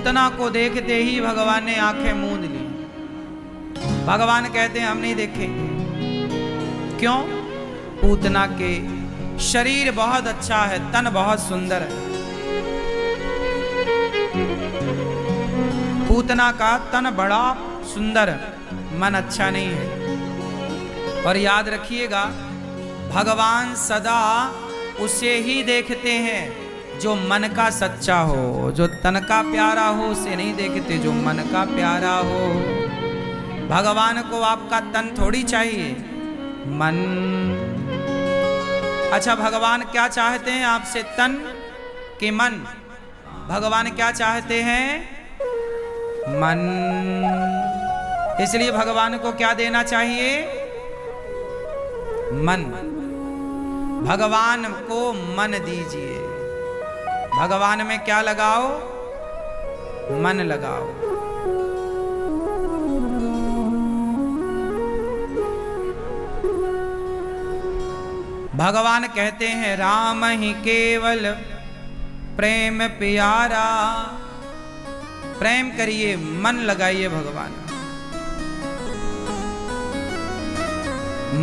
पूतना को देखते ही भगवान ने आंखें मूंद ली। भगवान कहते हैं हम नहीं देखेंगे। क्यों? पूतना के शरीर बहुत अच्छा है, तन बहुत सुंदर है। पूतना का तन बड़ा सुंदर है, मन अच्छा नहीं है। और याद रखिएगा, भगवान सदा उसे ही देखते हैं जो मन का सच्चा हो। जो तन का प्यारा हो उसे नहीं देखते, जो मन का प्यारा हो। भगवान को आपका तन थोड़ी चाहिए, मन। अच्छा, भगवान क्या चाहते हैं आपसे, तन कि मन? भगवान क्या चाहते हैं? मन। इसलिए भगवान को क्या देना चाहिए? मन। भगवान को मन दीजिए। भगवान में क्या लगाओ? मन लगाओ। भगवान कहते हैं राम ही केवल प्रेम प्यारा। प्रेम करिए, मन लगाइए भगवान।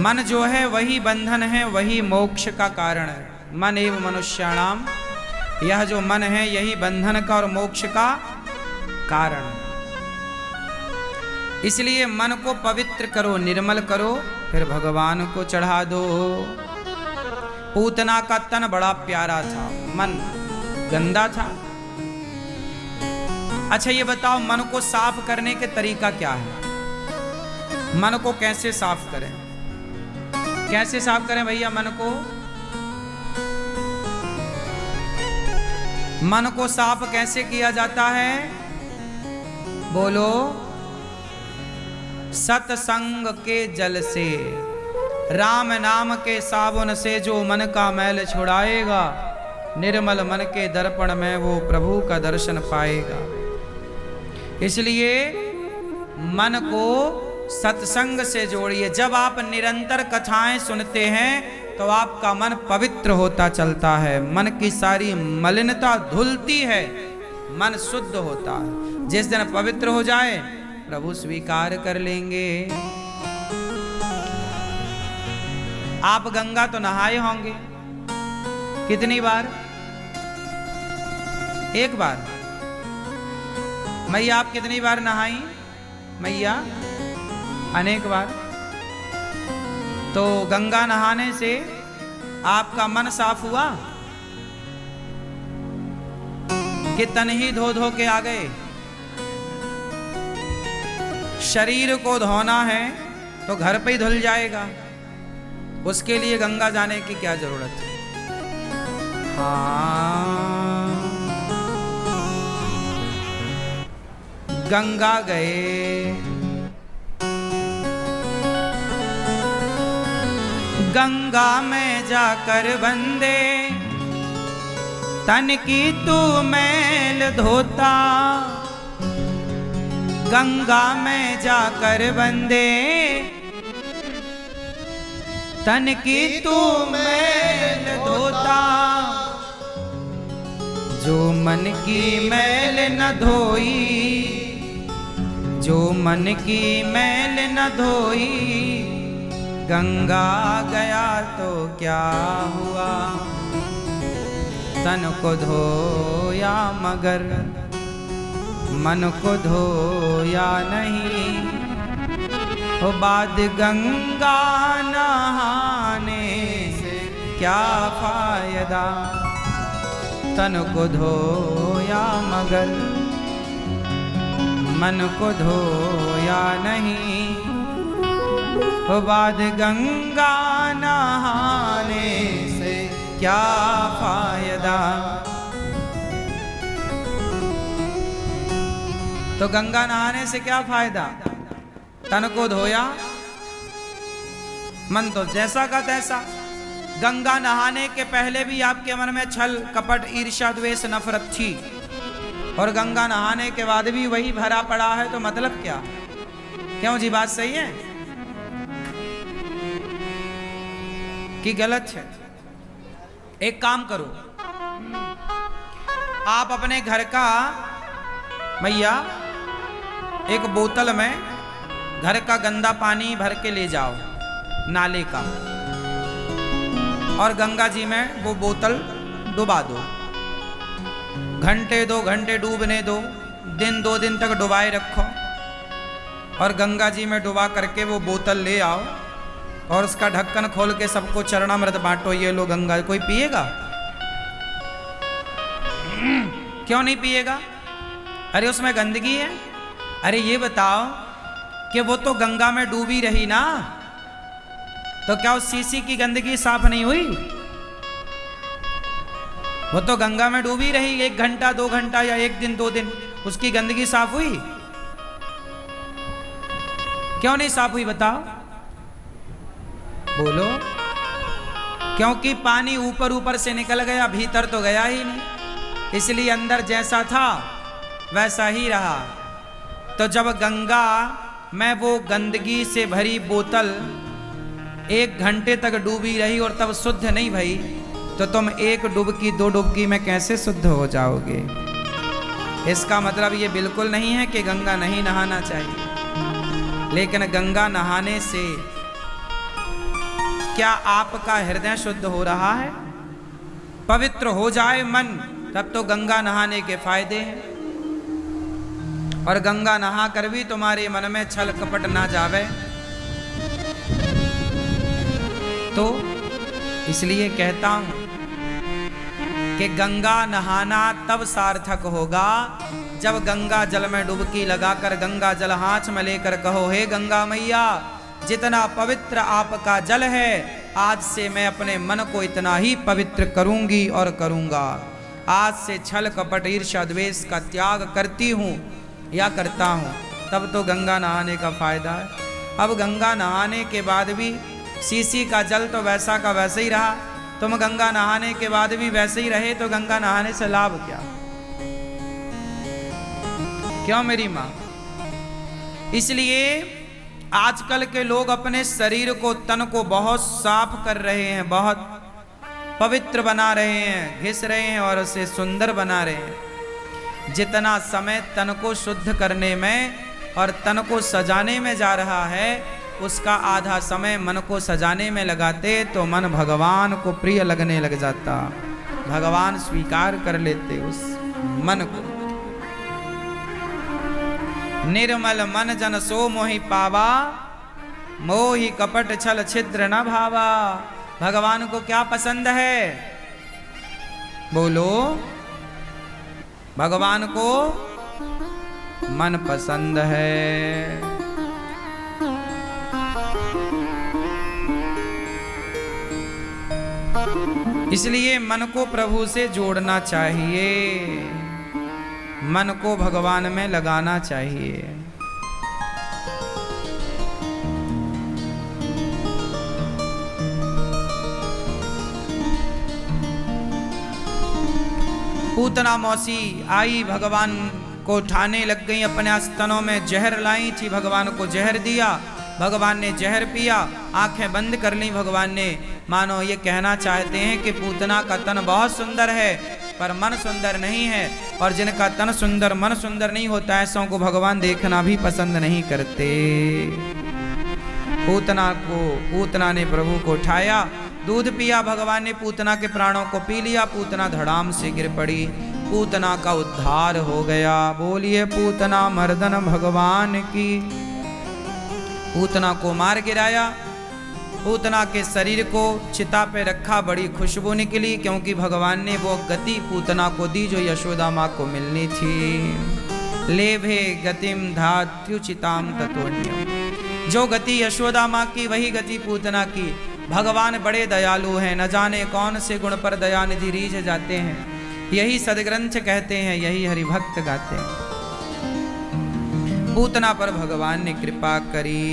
मन जो है वही बंधन है, वही मोक्ष का कारण है। मन एवं मनुष्याणाम, यह जो मन है यही बंधन का और मोक्ष का कारण। इसलिए मन को पवित्र करो, निर्मल करो, फिर भगवान को चढ़ा दो। पूतना का तन बड़ा प्यारा था, मन गंदा था। अच्छा ये बताओ, मन को साफ करने के तरीका क्या है? मन को कैसे साफ करें? कैसे साफ करें भैया मन को? मन को साफ कैसे किया जाता है? बोलो। सत्संग के जल से, राम नाम के साबुन से जो मन का मैल छुड़ाएगा, निर्मल मन के दर्पण में वो प्रभु का दर्शन पाएगा। इसलिए मन को सत्संग से जोड़िए। जब आप निरंतर कथाएं सुनते हैं तो आपका मन पवित्र होता चलता है, मन की सारी मलिनता धुलती है, मन शुद्ध होता है। जिस दिन पवित्र हो जाए प्रभु स्वीकार कर लेंगे। आप गंगा तो नहाए होंगे, कितनी बार? एक बार। मैया आप कितनी बार नहाई? मैया अनेक बार। तो गंगा नहाने से आपका मन साफ हुआ कि तन ही धो धो के आ गए? शरीर को धोना है तो घर पे ही धुल जाएगा, उसके लिए गंगा जाने की क्या जरूरत है? हाँ, गंगा गए, गंगा में जाकर बंदे तन की तू मैल धोता। गंगा में जाकर बंदे तन की तू मैल धोता। जो मन की मैल न धोई, जो मन की मैल न धोई, गंगा गया तो क्या हुआ? तन को धोया मगर मन को धोया नहीं। हो बाद गंगा नहाने से क्या फायदा? तन को धोया मगर मन को धोया नहीं। हो बाद गंगा नहाने से क्या फायदा? तो गंगा नहाने से क्या फायदा? तन को धोया, मन तो जैसा का तैसा। गंगा नहाने के पहले भी आपके मन में छल कपट ईर्ष्या द्वेष नफरत थी, और गंगा नहाने के बाद भी वही भरा पड़ा है, तो मतलब क्या? क्यों जी, बात सही है कि गलत है? एक काम करो, आप अपने घर का मैया एक बोतल में घर का गंदा पानी भर के ले जाओ, नाले का, और गंगा जी में वो बोतल डुबा दो। घंटे 2 घंटे डूबने दो, 1-2 दिन तक डुबाए रखो, और गंगा जी में डुबा करके वो बोतल ले आओ और उसका ढक्कन खोल के सबको चरणामृत बांटो। ये लो गंगा। कोई पिएगा? क्यों नहीं पिएगा? अरे उसमें गंदगी है। अरे ये बताओ कि वो तो गंगा में डूबी रही ना, तो क्या उस सीसी की गंदगी साफ नहीं हुई? वो तो गंगा में डूबी रही 1 घंटा 2 घंटा या 1 दिन 2 दिन, उसकी गंदगी साफ हुई? क्यों नहीं साफ हुई बताओ? बोलो। क्योंकि पानी ऊपर ऊपर से निकल गया, भीतर तो गया ही नहीं, इसलिए अंदर जैसा था वैसा ही रहा। तो जब गंगा में वो गंदगी से भरी बोतल 1 घंटे तक डूबी रही और तब शुद्ध नहीं भई, तो तुम 1 डुबकी 2 डुबकी में कैसे शुद्ध हो जाओगे? इसका मतलब ये बिल्कुल नहीं है कि गंगा नहीं नहाना चाहिए, लेकिन गंगा नहाने से क्या आपका हृदय शुद्ध हो रहा है? पवित्र हो जाए मन, तब तो गंगा नहाने के फायदे हैं। और गंगा नहा कर भी तुम्हारे मन में छल कपट ना जावे, तो इसलिए कहता हूं कि गंगा नहाना तब सार्थक होगा जब गंगा जल में डुबकी लगाकर गंगा जल हाथ में लेकर कहो, हे गंगा मैया, जितना पवित्र आपका जल है, आज से मैं अपने मन को इतना ही पवित्र करूंगी और करूंगा। आज से छल कपट ईर्ष्या द्वेष का त्याग करती हूं या करता हूं, तब तो गंगा नहाने का फायदा है। अब गंगा नहाने के बाद भी सीसी का जल तो वैसा का वैसे ही रहा, तुम गंगा नहाने के बाद भी वैसे ही रहे, तो गंगा नहाने से लाभ क्या? क्यों मेरी मां? इसलिए आजकल के लोग अपने शरीर को, तन को बहुत साफ कर रहे हैं, बहुत पवित्र बना रहे हैं, घिस रहे हैं और उसे सुंदर बना रहे हैं। जितना समय तन को शुद्ध करने में और तन को सजाने में जा रहा है, उसका आधा समय मन को सजाने में लगाते तो मन भगवान को प्रिय लगने लग जाता, भगवान स्वीकार कर लेते उस मन को। निर्मल मन जन सो मोहि पावा, मोहि कपट छल छिद्र न भावा। भगवान को क्या पसंद है? बोलो। भगवान को मन पसंद है। इसलिए मन को प्रभु से जोड़ना चाहिए, मन को भगवान में लगाना चाहिए। पूतना मौसी आई, भगवान को उठाने लग गई, अपने स्तनों में जहर लाई थी, भगवान को जहर दिया, भगवान ने जहर पिया, आंखें बंद कर ली भगवान ने। मानो ये कहना चाहते हैं कि पूतना का तन बहुत सुंदर है पर मन सुंदर नहीं है, और जिनका तन सुंदर मन सुंदर नहीं होता, ऐसों को भगवान देखना भी पसंद नहीं करते। पूतना ने प्रभु को उठाया, दूध पिया, भगवान ने पूतना के प्राणों को पी लिया, पूतना धड़ाम से गिर पड़ी, पूतना का उद्धार हो गया। बोलिए पूतना मर्दन भगवान की। पूतना को मार गिराया, पूतना के शरीर को चिता पे रखा, बड़ी खुशबू निकली, क्योंकि भगवान ने वो गति पूतना को दी जो यशोदा माँ को मिलनी थी। लेभे गतिम धात्युचिताम ततोन्यम, जो गति यशोदा माँ की वही गति पूतना की। भगवान बड़े दयालु हैं, न जाने कौन से गुण पर दयानिधि रीझ जाते हैं, यही सदग्रंथ कहते हैं, यही हरिभक्त गाते हैं। पूतना पर भगवान ने कृपा करी।